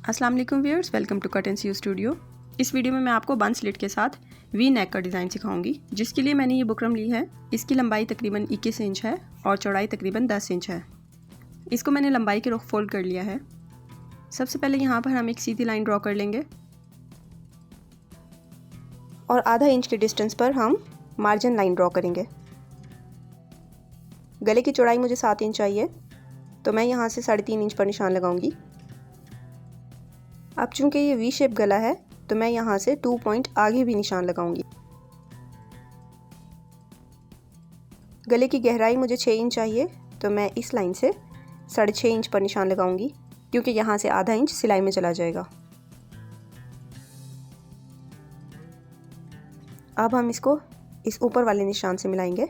अस्सलाम वालेकुम viewers, welcome to cut and C studio. इस वीडियो में मैं आपको बन स्लिट के साथ वी नेक का डिज़ाइन सिखाऊंगी, जिसके लिए मैंने ये बुकरम ली है। इसकी लंबाई तकरीबन 21 इंच है और चौड़ाई तकरीबन 10 इंच है। इसको मैंने लंबाई के रुख फोल्ड कर लिया है। सबसे पहले यहाँ पर हम एक सीधी लाइन ड्रॉ कर लेंगे और आधा इंच के डिस्टेंस पर हम मार्जिन लाइन ड्रॉ करेंगे। गले की चौड़ाई मुझे 7 इंच चाहिए, तो मैं यहाँ से 3.5 इंच पर निशान लगाऊंगी। अब चूंकि ये वी शेप गला है, तो मैं यहाँ से 2 पॉइंट आगे भी निशान लगाऊंगी। गले की गहराई मुझे 6 इंच चाहिए, तो मैं इस लाइन से 6.5 इंच पर निशान लगाऊंगी, क्योंकि यहाँ से आधा इंच सिलाई में चला जाएगा। अब हम इसको इस ऊपर वाले निशान से मिलाएंगे।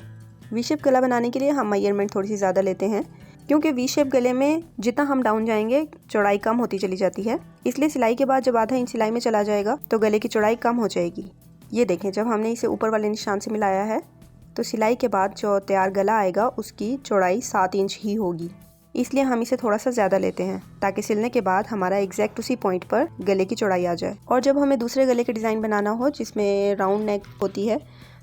वी शेप गला बनाने के लिए हम मेजरमेंट थोड़ी सी ज़्यादा लेते हैं, क्योंकि वी शेप गले में जितना हम डाउन जाएंगे चौड़ाई कम होती चली जाती है। इसलिए सिलाई के बाद जब आधा इंच सिलाई में चला जाएगा तो गले की चौड़ाई कम हो जाएगी। ये देखें, जब हमने इसे ऊपर वाले निशान से मिलाया है तो सिलाई के बाद जो तैयार गला आएगा उसकी चौड़ाई 7 इंच ही होगी। इसलिए हम इसे थोड़ा सा ज़्यादा लेते हैं, ताकि सिलने के बाद हमारा एग्जैक्ट उसी पॉइंट पर गले की चौड़ाई आ जाए। और जब हमें दूसरे गले के डिज़ाइन बनाना हो जिसमें राउंड नेक होती है,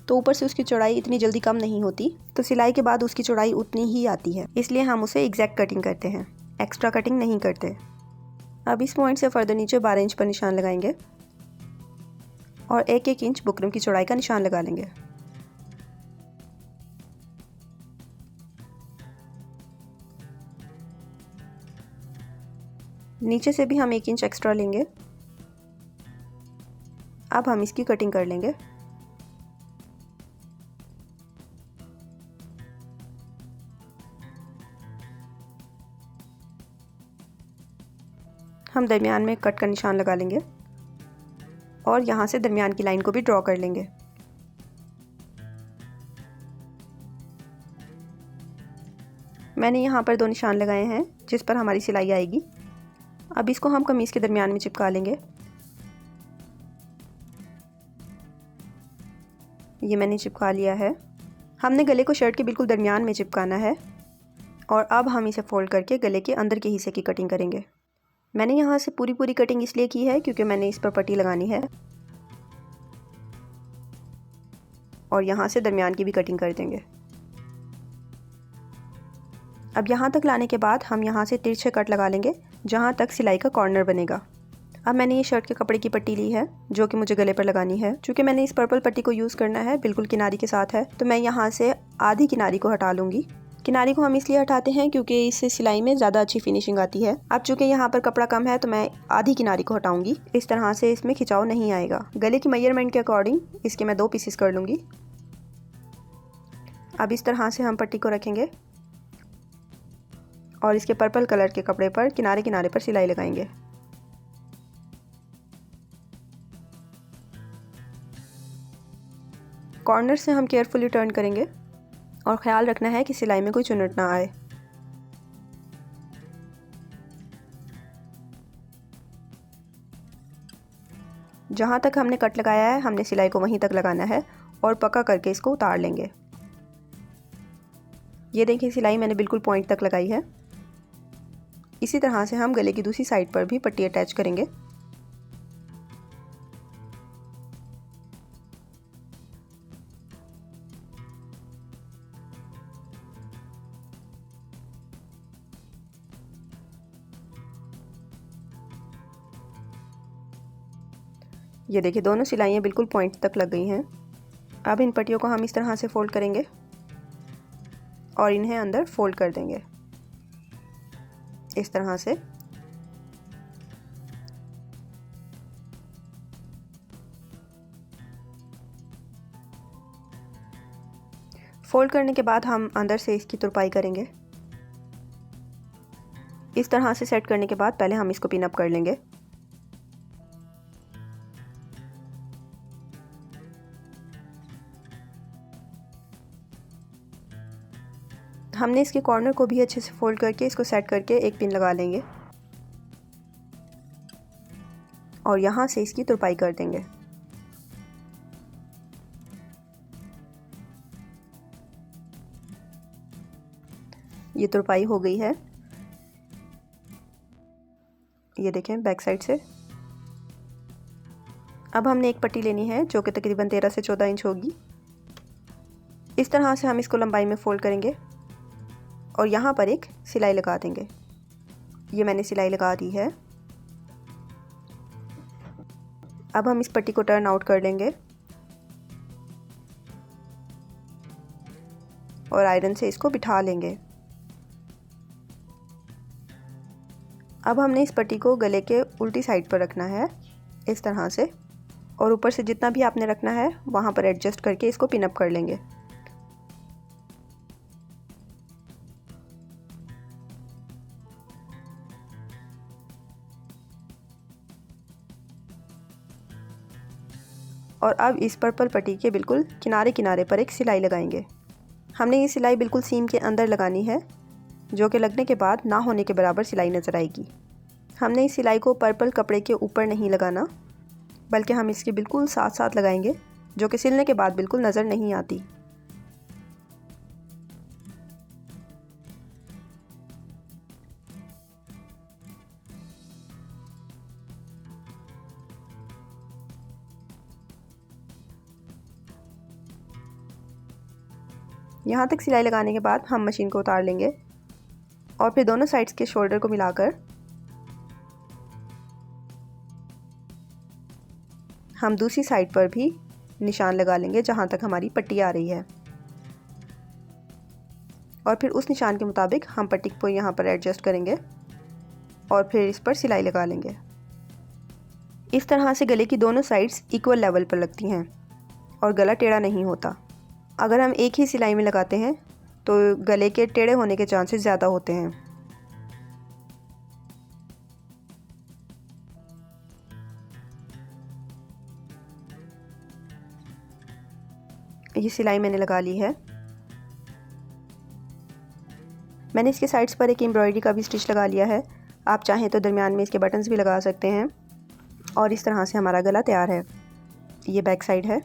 तो ऊपर से उसकी चौड़ाई इतनी जल्दी कम नहीं होती, तो सिलाई के बाद उसकी चौड़ाई उतनी ही आती है। इसलिए हम उसे एग्जैक्ट कटिंग करते हैं, एक्स्ट्रा कटिंग नहीं करते। अब इस पॉइंट से फर्दर नीचे 12 इंच पर निशान लगाएंगे और 1-1 इंच बुकरम की चौड़ाई का निशान लगा लेंगे। नीचे से भी हम 1 इंच एक्स्ट्रा लेंगे। अब हम इसकी कटिंग कर लेंगे। हम दरमियान में कट का निशान लगा लेंगे और यहाँ से दरमियान की लाइन को भी ड्रॉ कर लेंगे। मैंने यहाँ पर 2 निशान लगाए हैं जिस पर हमारी सिलाई आएगी। अब इसको हम कमीज़ के दरमियान में चिपका लेंगे। ये मैंने चिपका लिया है। हमने गले को शर्ट के बिल्कुल दरमियान में चिपकाना है और अब हम इसे फोल्ड करके गले के अंदर के हिस्से की कटिंग करेंगे। मैंने यहाँ से पूरी कटिंग इसलिए की है क्योंकि मैंने इस पर पट्टी लगानी है और यहाँ से दरमियान की भी कटिंग कर देंगे। अब यहाँ तक लाने के बाद हम यहाँ से तिरछे कट लगा लेंगे जहाँ तक सिलाई का कॉर्नर बनेगा। अब मैंने ये शर्ट के कपड़े की पट्टी ली है जो कि मुझे गले पर लगानी है। चूँकि मैंने इस पर्पल पट्टी को यूज़ करना है बिल्कुल किनारी के साथ है, तो मैं यहाँ से आधी किनारी को हटा लूँगी। किनारी को हम इसलिए हटाते हैं क्योंकि इससे सिलाई में ज़्यादा अच्छी फिनिशिंग आती है। अब चूँकि यहाँ पर कपड़ा कम है तो मैं आधी किनारी को हटाऊँगी। इस तरह से इसमें खिंचाव नहीं आएगा। गले की मेजरमेंट के अकॉर्डिंग इसके मैं 2 पीसेस कर लूँगी। अब इस तरह से हम पट्टी को रखेंगे और इसके पर्पल कलर के कपड़े पर किनारे किनारे पर सिलाई लगाएंगे। कॉर्नर से हम केयरफुली टर्न करेंगे और ख़्याल रखना है कि सिलाई में कोई चुनट ना आए। जहाँ तक हमने कट लगाया है हमने सिलाई को वहीं तक लगाना है और पक्का करके इसको उतार लेंगे। ये देखिए, सिलाई मैंने बिल्कुल पॉइंट तक लगाई है। इसी तरह से हम गले की दूसरी साइड पर भी पट्टी अटैच करेंगे। ये देखिए, दोनों सिलाइयाँ बिल्कुल पॉइंट तक लग गई हैं। अब इन पट्टियों को हम इस तरह से फोल्ड करेंगे और इन्हें अंदर फोल्ड कर देंगे इस तरह से। फोल्ड करने के बाद हम अंदर से इसकी तुरपाई करेंगे। इस तरह से सेट करने के बाद पहले हम इसको पिन अप कर लेंगे। हमने इसके कॉर्नर को भी अच्छे से फोल्ड करके इसको सेट करके एक पिन लगा लेंगे और यहाँ से इसकी तुरपाई कर देंगे। ये तुरपाई हो गई है। ये देखें बैक साइड से। अब हमने एक पट्टी लेनी है जो कि तकरीबन 13 से 14 इंच होगी। इस तरह से हम इसको लंबाई में फोल्ड करेंगे और यहाँ पर एक सिलाई लगा देंगे। ये मैंने सिलाई लगा दी है। अब हम इस पट्टी को टर्न आउट कर लेंगे और आयरन से इसको बिठा लेंगे। अब हमने इस पट्टी को गले के उल्टी साइड पर रखना है इस तरह से, और ऊपर से जितना भी आपने रखना है वहाँ पर एडजस्ट करके इसको पिन अप कर लेंगे। और अब इस पर्पल पट्टी के बिल्कुल किनारे किनारे पर एक सिलाई लगाएंगे। हमने ये सिलाई बिल्कुल सीम के अंदर लगानी है, जो कि लगने के बाद ना होने के बराबर सिलाई नज़र आएगी। हमने इस सिलाई को पर्पल कपड़े के ऊपर नहीं लगाना, बल्कि हम इसके बिल्कुल साथ साथ लगाएंगे, जो कि सिलने के बाद बिल्कुल नज़र नहीं आती। यहाँ तक सिलाई लगाने के बाद हम मशीन को उतार लेंगे और फिर दोनों साइड्स के शोल्डर को मिलाकर हम दूसरी साइड पर भी निशान लगा लेंगे जहाँ तक हमारी पट्टी आ रही है, और फिर उस निशान के मुताबिक हम पट्टी को यहाँ पर एडजस्ट करेंगे और फिर इस पर सिलाई लगा लेंगे। इस तरह से गले की दोनों साइड्स इक्वल लेवल पर लगती हैं और गला टेढ़ा नहीं होता। अगर हम एक ही सिलाई में लगाते हैं तो गले के टेढ़े होने के चांसेस ज़्यादा होते हैं। ये सिलाई मैंने लगा ली है। मैंने इसके साइड्स पर एक एम्ब्रॉयडरी का भी स्टिच लगा लिया है। आप चाहें तो दरमियान में इसके बटन्स भी लगा सकते हैं। और इस तरह से हमारा गला तैयार है। ये बैक साइड है।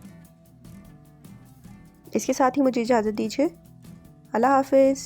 इसके साथ ही मुझे इजाज़त दीजिए। अल्लाह हाफिज़।